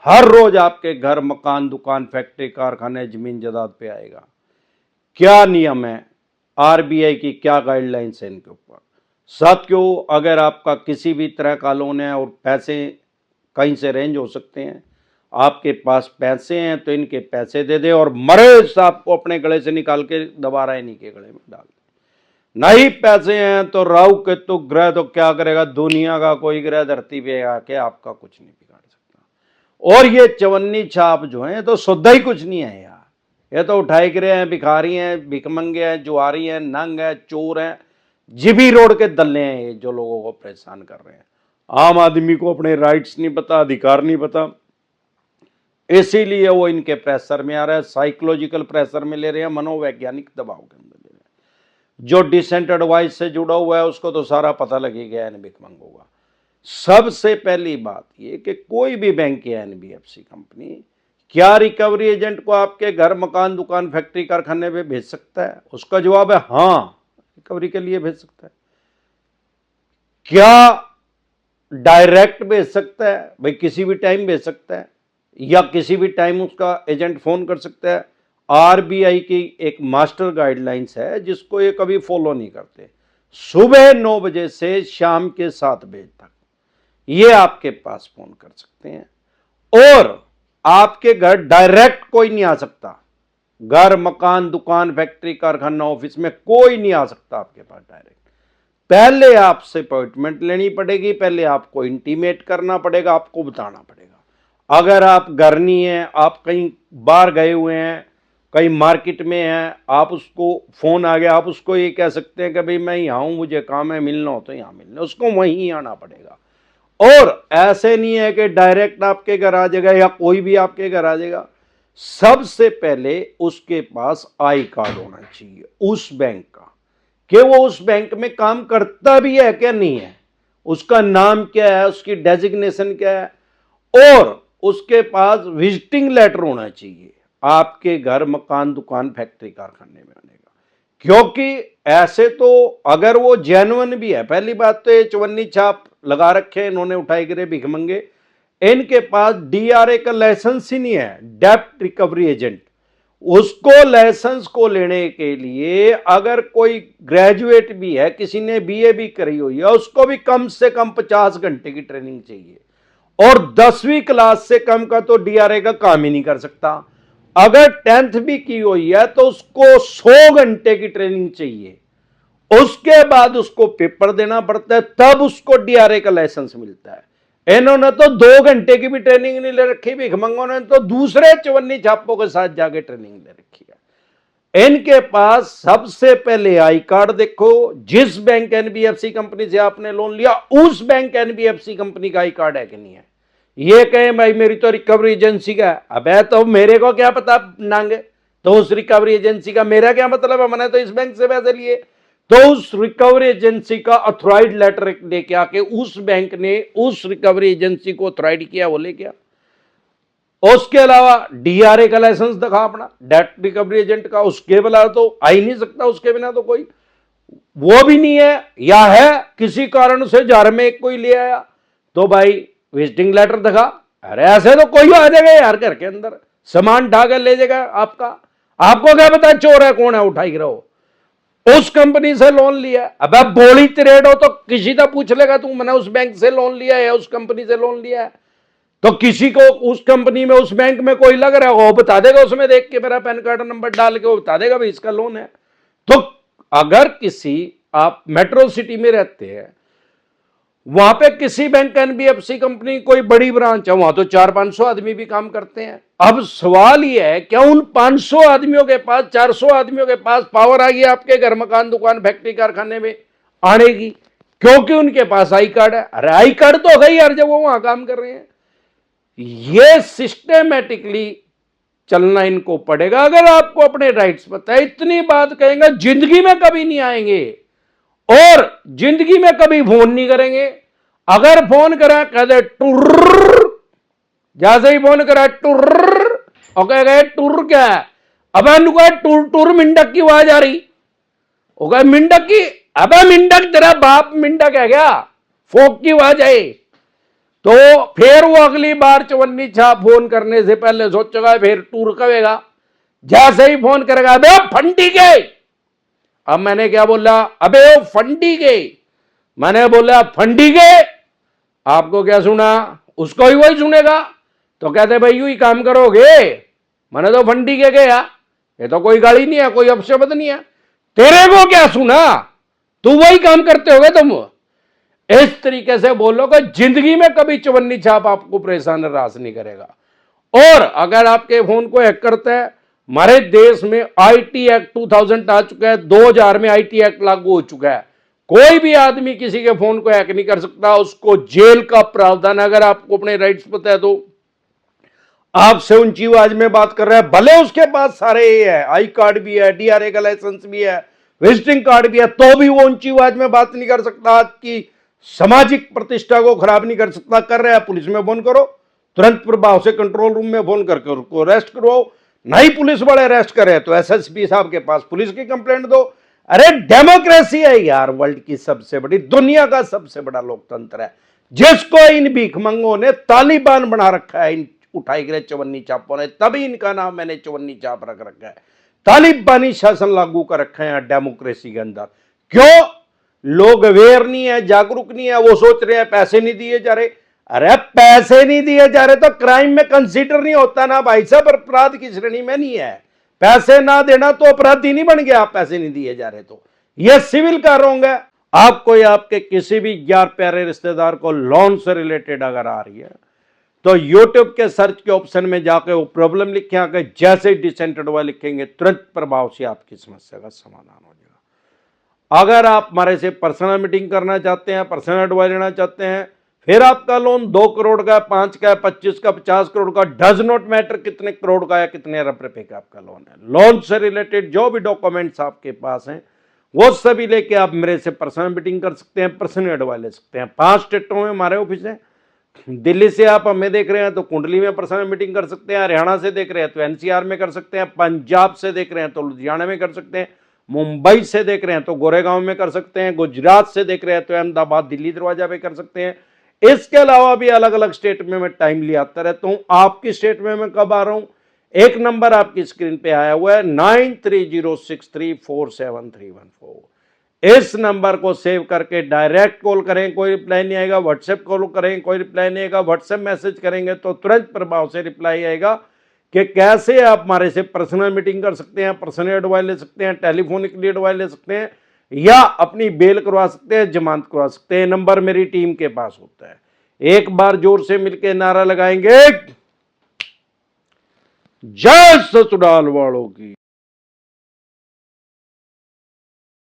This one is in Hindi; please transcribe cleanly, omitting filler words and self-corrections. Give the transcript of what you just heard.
हर रोज आपके घर, मकान, दुकान, फैक्ट्री, कारखाने, जमीन जायदाद पे आएगा। क्या नियम है, आरबीआई की क्या गाइडलाइंस है इनके ऊपर। साथियों, अगर आपका किसी भी तरह का लोन है और पैसे कहीं से रेंज हो सकते हैं, आपके पास पैसे हैं तो इनके पैसे दे दे और मरे सांप को अपने गले से निकाल के दोबारा इन्हीं के गले में डाल दे। नहीं पैसे हैं तो राहु केतु ग्रह तो क्या करेगा, दुनिया का कोई ग्रह धरती पे आके आपका कुछ नहीं बिगाड़ सकता। और ये चवन्नी छाप जो है तो शुद्ध ही कुछ नहीं है यार, ये तो उठाई गिरे हैं, भिखारी हैं, भिखमंगे हैं, जुआरी हैं, नंग हैं, चोर हैं, जीबी रोड के दल्ले हैं ये जो लोगों को परेशान कर रहे हैं। आम आदमी को अपने राइट्स नहीं पता, अधिकार नहीं पता, इसीलिए वो इनके प्रेशर में आ रहा है, साइकोलॉजिकल प्रेशर में ले रहे हैं, मनोवैज्ञानिक दबाव के अंदर ले रहे हैं। जो डिसेंट एडवाइस से जुड़ा हुआ है उसको तो सारा पता लग ही गया है भिखमंगों का। सबसे पहली बात ये कि कोई भी बैंक या एनबीएफसी कंपनी क्या रिकवरी एजेंट को आपके घर, मकान, दुकान, फैक्ट्री, कारखाने पे भेज सकता है? उसका जवाब है हाँ, रिकवरी के लिए भेज सकता है। क्या डायरेक्ट भेज सकता है? भाई किसी भी टाइम भेज सकता है, या किसी भी टाइम उसका एजेंट फोन कर सकता है। आरबीआई की एक मास्टर गाइडलाइंस है जिसको ये कभी फॉलो नहीं करते। सुबह 9 बजे से शाम के 7 बजे तक ये आपके पास फोन कर सकते हैं, और आपके घर डायरेक्ट कोई नहीं आ सकता। घर, मकान, दुकान, फैक्ट्री, कारखाना, ऑफिस में कोई नहीं आ सकता आपके पास डायरेक्ट। पहले आपसे अपॉइंटमेंट लेनी पड़ेगी, पहले आपको इंटीमेट करना पड़ेगा, आपको बताना पड़ेगा। अगर आप घर नहीं है, आप कहीं बाहर गए हुए हैं, कहीं मार्केट में हैं, आप उसको फोन आ गया, आप उसको ये कह सकते हैं कि भाई मैं यहाँ हूँ, मुझे काम है, मिलना हो तो यहाँ मिलना, उसको वहीं आना पड़ेगा। और ऐसे नहीं है कि डायरेक्ट आपके घर आ जाएगा या कोई भी आपके घर आ जाएगा। सबसे पहले उसके पास आई कार्ड होना चाहिए उस बैंक का, कि वो उस बैंक में काम करता भी है क्या नहीं है, उसका नाम क्या है, उसकी डेजिग्नेशन क्या है, और उसके पास विजिटिंग लेटर होना चाहिए आपके घर, मकान, दुकान, फैक्ट्री, कारखाने में आने का। क्योंकि ऐसे तो अगर वो जेन्युइन भी है, पहली बात तो ये चवन्नी छाप लगा रखे हैं इन्होंने, उठाई गिरे भिखमंगे, इनके पास डीआरए का लाइसेंस ही नहीं है, डेब्ट रिकवरी एजेंट। उसको लाइसेंस को लेने के लिए अगर कोई ग्रेजुएट भी है, किसी ने बीए भी करी हुई है, उसको भी कम से कम 50 घंटे की ट्रेनिंग चाहिए, और 10वीं क्लास से कम का तो डीआरए का काम ही नहीं कर सकता। अगर 10th भी की हुई है तो उसको 100 घंटे की ट्रेनिंग चाहिए, उसके बाद उसको पेपर देना पड़ता है, तब उसको डीआरए का लाइसेंस मिलता है। इन्होंने तो 2 घंटे की भी ट्रेनिंग नहीं ले रखी, भिखमंगों ने तो दूसरे चवन्नी छापों के साथ जाके ट्रेनिंग ले रखी है। इनके पास सबसे पहले आई कार्ड देखो, जिस बैंक एनबीएफसी कंपनी से आपने लोन लिया उस बैंक एनबीएफसी कंपनी का आई कार्ड है कि नहीं है। ये कहें भाई मेरी तो रिकवरी एजेंसी का है, अबे तो मेरे को क्या पता नांगे, तो उस रिकवरी एजेंसी का मेरा क्या मतलब है, मैंने तो इस बैंक से पैसे लिए। तो उस रिकवरी एजेंसी का अथॉराइज्ड लेटर लेके आके उस बैंक ने उस रिकवरी एजेंसी को अथॉराइज किया, वो लेके आ। उसके अलावा डीआरए का लाइसेंस दिखा अपना, डेब्ट रिकवरी एजेंट का, उसके बिना तो आ ही नहीं सकता, उसके बिना तो कोई, वो भी नहीं है, या है किसी कारण से जार में एक कोई ले आया तो भाई विजिटिंग लेटर दिखा। अरे ऐसे तो कोई आ जाएगा यार घर के अंदर, सामान ढाकर ले जाएगा आपका, आपको क्या पता चोर है कौन है, उठाई रहो। उस कंपनी से लोन लिया, अब आप बोली तिरेड हो तो किसी का पूछ लेगा तू, मैंने उस बैंक से लोन लिया है, उस कंपनी से लोन लिया है, तो किसी को उस कंपनी में, उस बैंक में कोई लग रहा है, वो बता देगा, उसमें देख के मेरा पैन कार्ड नंबर डाल के वो बता देगा भाई इसका लोन है। तो अगर किसी, आप मेट्रो सिटी में रहते हैं, वहां पे किसी बैंक एनबीएफसी कंपनी कोई बड़ी ब्रांच है, वहां तो 400-500 आदमी भी काम करते हैं। अब सवाल यह है क्या उन 500 आदमियों के पास, 400 आदमियों के पास पावर आ गई आपके घर, मकान, दुकान, फैक्ट्री, कारखाने में आने की, क्योंकि उनके पास आई कार्ड है। अरे आई कार्ड तो है यार जब वो वहां काम कर रहे हैं। ये सिस्टेमेटिकली चलना इनको पड़ेगा अगर आपको अपने राइट्स पता है। इतनी बात कहेंगे जिंदगी में कभी नहीं आएंगे और जिंदगी में कभी फोन नहीं करेंगे। अगर फोन करा कह दे टुर्र, जैसे ही फोन करा टुर्र, और कह गए टुर्र क्या है, अब टुर टुर मिंडक की आवाज आ रही, हो गए मिंडक की, अब मिंडक तेरा बाप मिंडक है क्या, फोक की आवाज है। तो फिर वो अगली बार चवन्नी छाप फोन करने से पहले सोचेगा, फिर टूर करेगा। जैसे ही फोन करेगा, अबे फंडी के, अब मैंने क्या बोला, अबे वो फंडी के, मैंने बोला फंडी के, आपको क्या सुना, उसको ही वही सुनेगा। तो कहते भाई यूं ही काम करोगे, मैंने तो फंडी के गया, ये तो कोई गाड़ी नहीं है, कोई अपशब्द नहीं है, तेरे को क्या सुना, तू वही काम करते होगे तुम। इस तरीके से बोलोगे, जिंदगी में कभी चवन्नी छाप आपको परेशान रास नहीं करेगा। और अगर आपके फोन को हैक करता है, हमारे देश में आईटी एक्ट 2000 आ चुका है, 2000 में आईटी एक्ट लागू हो चुका है। कोई भी आदमी किसी के फोन को हैक नहीं कर सकता, उसको जेल का प्रावधान। अगर आपको अपने राइट्स पता है तो आपसे ऊंची आवाज में बात कर रहा है, भले उसके पास सारे ये है, आई कार्ड भी है, डीआरए का लाइसेंस भी है, विजिटिंग कार्ड भी है, तो भी वो ऊंची आवाज में बात नहीं कर सकता, आपकी सामाजिक प्रतिष्ठा को खराब नहीं कर सकता। कर रहा है, पुलिस में फोन करो, तुरंत प्रभाव से कंट्रोल रूम में फोन करके उसको अरेस्ट करवाओ। नहीं पुलिस वाले अरेस्ट करे तो एसएसपी साहब के पास पुलिस की कंप्लेंट दो। अरे डेमोक्रेसी है यार, वर्ल्ड की सबसे बड़ी, दुनिया का सबसे बड़ा लोकतंत्र है, जिसको इन भीखमंगों ने तालिबान बना रखा है, इन उठाई गए चवन्नी चापों ने, तभी इनका नाम मैंने चवन्नी चाप रख रखा है। तालिबानी शासन लागू कर रखा है डेमोक्रेसी के अंदर। क्यों? लोग अवेयर नहीं है, जागरूक नहीं है, वो सोच रहे हैं पैसे नहीं दिए जा रहे। अरे पैसे नहीं दिए जा रहे तो क्राइम में कंसीडर नहीं होता ना भाई साहब, अपराध की श्रेणी में नहीं है। पैसे ना देना तो अपराधी नहीं बन गया, आप पैसे नहीं दिए जा रहे तो यह सिविल का रोंग है। आपको या आपके किसी भी यार प्यारे रिश्तेदार को लोन से रिलेटेड अगर आ रही है तो यूट्यूब के सर्च के ऑप्शन में जाके वो प्रॉब्लम लिखे, आके जैसे डिसेंट एडवाइस लिखेंगे, तुरंत प्रभाव से आपकी समस्या का समाधान हो जाएगा। अगर आप हमारे से पर्सनल मीटिंग करना चाहते हैं, पर्सनल एडवाइस लेना चाहते हैं, फिर आपका लोन 2 करोड़ का, 5 का, 25 का, 50 करोड़ का, डज नॉट मैटर कितने करोड़ का या कितने अरब रुपए का आपका लोन है, लोन से रिलेटेड जो भी डॉक्यूमेंट्स आपके पास हैं वो सभी लेके आप मेरे से पर्सनल मीटिंग कर सकते हैं, पर्सनल एडवाइस ले सकते हैं। 5 स्टेटों में हमारे ऑफिस है। दिल्ली से आप हमें देख रहे हैं तो कुंडली में पर्सनल मीटिंग कर सकते हैं, हरियाणा से देख रहे हैं तो एनसीआर में कर सकते हैं, पंजाब से देख रहे हैं तो लुधियाना में कर सकते हैं, मुंबई से देख रहे हैं तो गोरेगांव में कर सकते हैं, गुजरात से देख रहे हैं तो अहमदाबाद दिल्ली दरवाजा पे कर सकते हैं। इसके अलावा भी अलग अलग स्टेट में मैं टाइमली आता रहता हूं। आपकी स्टेट में मैं कब आ रहा हूं, एक नंबर आपकी स्क्रीन पे आया हुआ है 9306347314। इस नंबर को सेव करके डायरेक्ट कॉल करें, कोई रिप्लाई नहीं आएगा, व्हाट्सएप कॉल करें, कोई रिप्लाई नहीं आएगा, व्हाट्सएप मैसेज करेंगे तो तुरंत प्रभाव से रिप्लाई आएगा कि कैसे आप हमारे से पर्सनल मीटिंग कर सकते हैं, पर्सनल एडवाइस ले सकते हैं, टेलीफोनिकली एडवाइस ले सकते हैं, या अपनी बेल करवा सकते हैं, जमानत करवा सकते हैं। नंबर मेरी टीम के पास होता है। एक बार जोर से मिलकर नारा लगाएंगे, जय ससुराल वालों की।